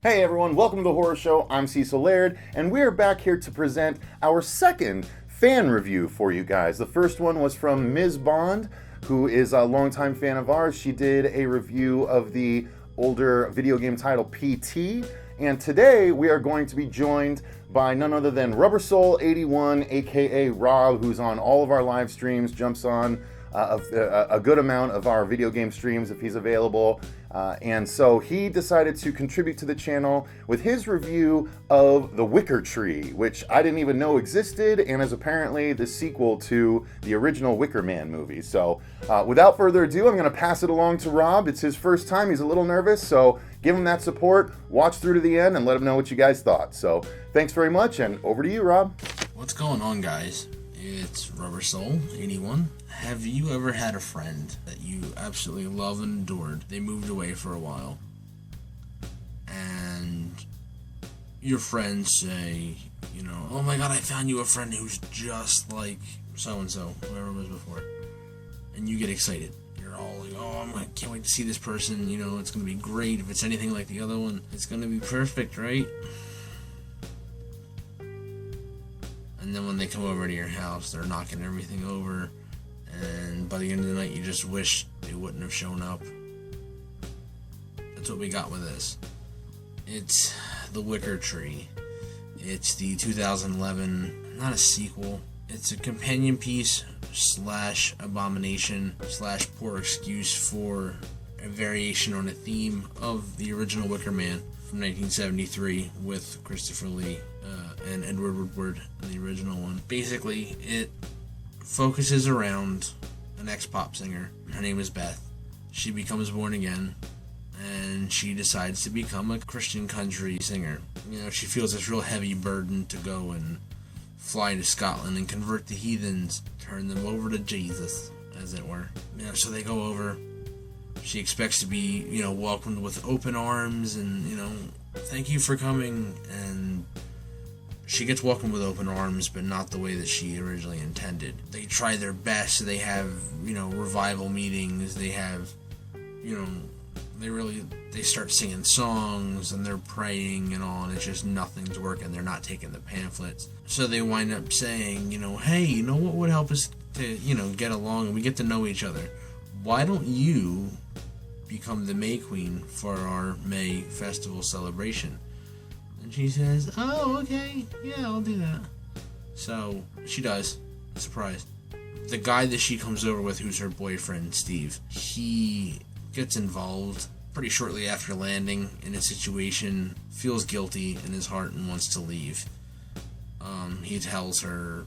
Hey everyone, welcome to the Horror Show. I'm Cecil Laird, and we are back here to present our second fan review for you guys. The first one was from Ms. Bond, who is a longtime fan of ours. She did a review of the older video game title PT, and today we are going to be joined by none other than Rubber Soul 81, aka Rob, who's on all of our live streams, jumps on a good amount of our video game streams if he's available. And so he decided to contribute to the channel with his review of The Wicker Tree, which I didn't even know existed and is apparently the sequel to the original Wicker Man movie. So without further ado, I'm going to pass it along to Rob. It's his first time. He's a little nervous, so give him that support, watch through to the end, and let him know what you guys thought. So thanks very much, and over to you, Rob. What's going on, guys? It's Rubber Soul 81. Have you ever had a friend that you absolutely love and adored? They moved away for a while, and your friends say, oh my god, I found you a friend who's just like so-and-so, whoever it was before. And you get excited. You're all like, oh, I can't wait to see this person. It's going to be great. If it's anything like the other one, it's going to be perfect, right? And then when they come over to your house, they're knocking everything over, and by the end of the night, you just wish they wouldn't have shown up. That's what we got with this. It's The Wicker Tree. It's the 2011, not a sequel, it's a companion piece / abomination / poor excuse for a variation on a theme of the original Wicker Man from 1973 with Kristopher Lee and Edward Woodward in the original one. Basically, it focuses around an ex-pop singer. Her name is Beth. She becomes born again, and she decides to become a Christian country singer. She feels this real heavy burden to go and fly to Scotland and convert the heathens, turn them over to Jesus, as it were. So they go over. She expects to be, welcomed with open arms and, thank you for coming. And she gets welcomed with open arms, but not the way that she originally intended. They try their best. They have, revival meetings. They have, they start singing songs and they're praying and all, and it's just nothing's working. They're not taking the pamphlets. So they wind up saying, hey, what would help us to, get along and we get to know each other? Why don't you become the May Queen for our May festival celebration? And she says, oh, okay, yeah, I'll do that. So she does. Surprise. The guy that she comes over with, who's her boyfriend, Steve, he gets involved pretty shortly after landing in a situation, feels guilty in his heart and wants to leave. He tells her,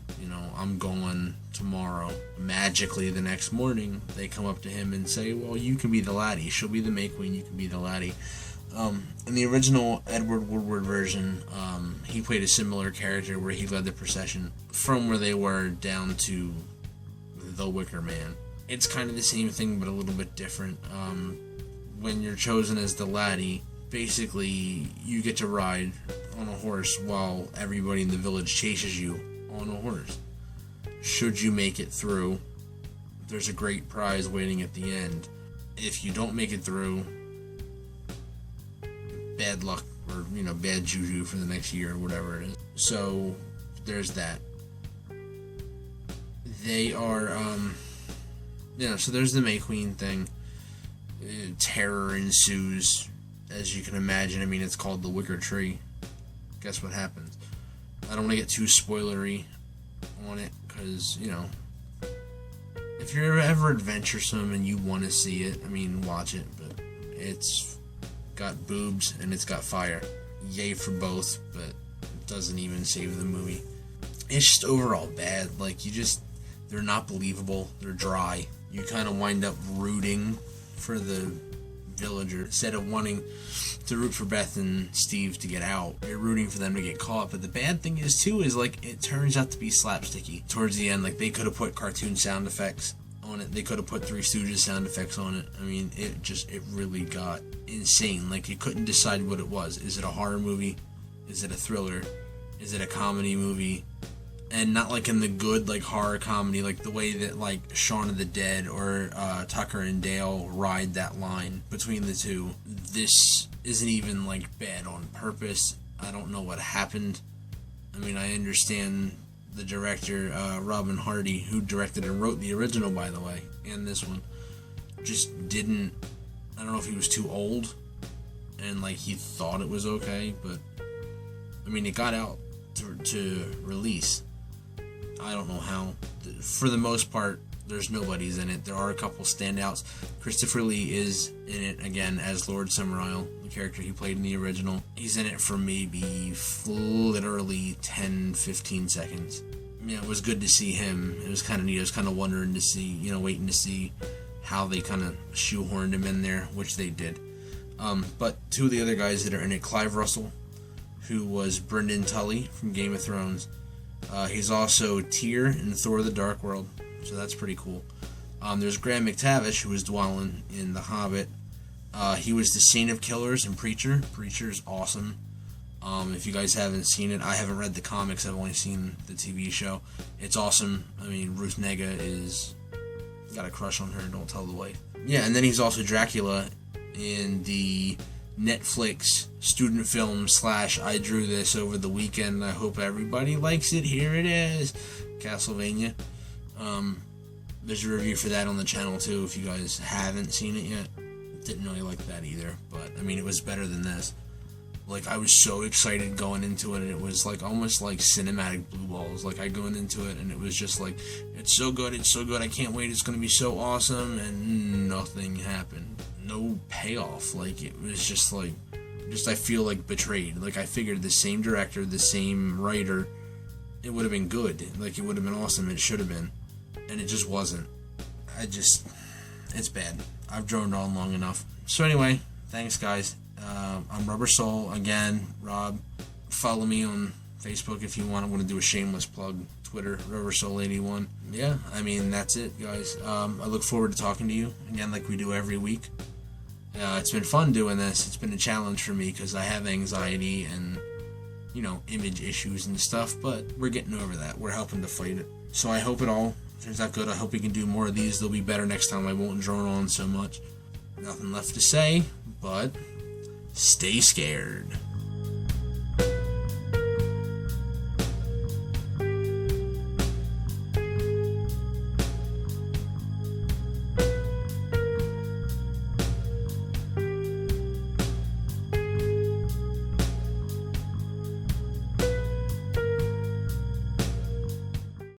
I'm going tomorrow. Magically, the next morning, they come up to him and say, well, you can be the laddie. She'll be the May Queen, you can be the laddie. In the original Edward Woodward version, he played a similar character where he led the procession from where they were down to the Wicker Man. It's kind of the same thing, but a little bit different. When you're chosen as the laddie, basically, you get to ride on a horse while everybody in the village chases you on a horse. Should you make it through, there's a great prize waiting at the end. If you don't make it through, bad luck or, bad juju for the next year or whatever it is. So, there's that. They are, so there's the May Queen thing. Terror ensues, as you can imagine. It's called The Wicker Tree. Guess what happens? I don't want to get too spoilery on it, because, if you're ever adventuresome and you want to see it, watch it, but it's got boobs and it's got fire. Yay for both, but it doesn't even save the movie. It's just overall bad. They're not believable. They're dry. You kind of wind up rooting for the villager instead of wanting to root for Beth and Steve to get out. You're rooting for them to get caught. But the bad thing is too is it turns out to be slapsticky towards the end. They could have put cartoon sound effects on it. They could have put Three Stooges sound effects on it. It really got insane. You couldn't decide what it was. Is it a horror movie? Is it a thriller? Is it a comedy movie? and not like in the good like horror comedy, like the way that like Shaun of the Dead or Tucker and Dale ride that line between the two. This isn't even like bad on purpose. I don't know what happened. I mean, I understand the director, Robin Hardy, who directed and wrote the original, by the way, and this one, just didn't, I don't know if he was too old and like he thought it was okay, but I mean, it got out to release. I don't know how. For the most part, there's nobodies in it. There are a couple standouts. Kristopher Lee is in it again as Lord Summerisle, the character he played in the original. He's in it for maybe literally 10-15 seconds. Yeah, it was good to see him. It was kind of neat. I was kind of wondering to see, waiting to see how they kind of shoehorned him in there, which they did. But two of the other guys that are in it, Clive Russell, who was Brynden Tully from Game of Thrones. He's also Tyr in Thor: The Dark World, so that's pretty cool. There's Graham McTavish, who was Dwalin in The Hobbit. He was the Saint of Killers in Preacher. Preacher's awesome. If you guys haven't seen it, I haven't read the comics, I've only seen the TV show. It's awesome. I mean, Ruth Negga is... got a crush on her, don't tell the wife. Yeah, and then he's also Dracula in the Netflix student film / I drew this over the weekend. I hope everybody likes it. Here it is. Castlevania. There's a review for that on the channel too if you guys haven't seen it yet. Didn't really like that either, but I mean, it was better than this. Like, I was so excited going into it, and it was like almost like cinematic blue balls. Like, I going into it and it was just like, it's so good, I can't wait, it's gonna be so awesome, and nothing happened. No payoff. Like, it was just like, I feel like betrayed. Like, I figured the same director, the same writer, it would have been good. Like, it would have been awesome, it should have been. And it just wasn't. It's bad. I've droned on long enough. So anyway, thanks guys. I'm Rubber Soul, again, Rob. Follow me on Facebook if you want. I'm going to do a shameless plug. Twitter, Rubber Soul 81. Yeah, I mean, that's it, guys. I look forward to talking to you, again, like we do every week. It's been fun doing this. It's been a challenge for me because I have anxiety and, image issues and stuff, but we're getting over that. We're helping to fight it. So I hope it all turns out good. I hope we can do more of these. They'll be better next time. I won't drone on so much. Nothing left to say, but stay scared.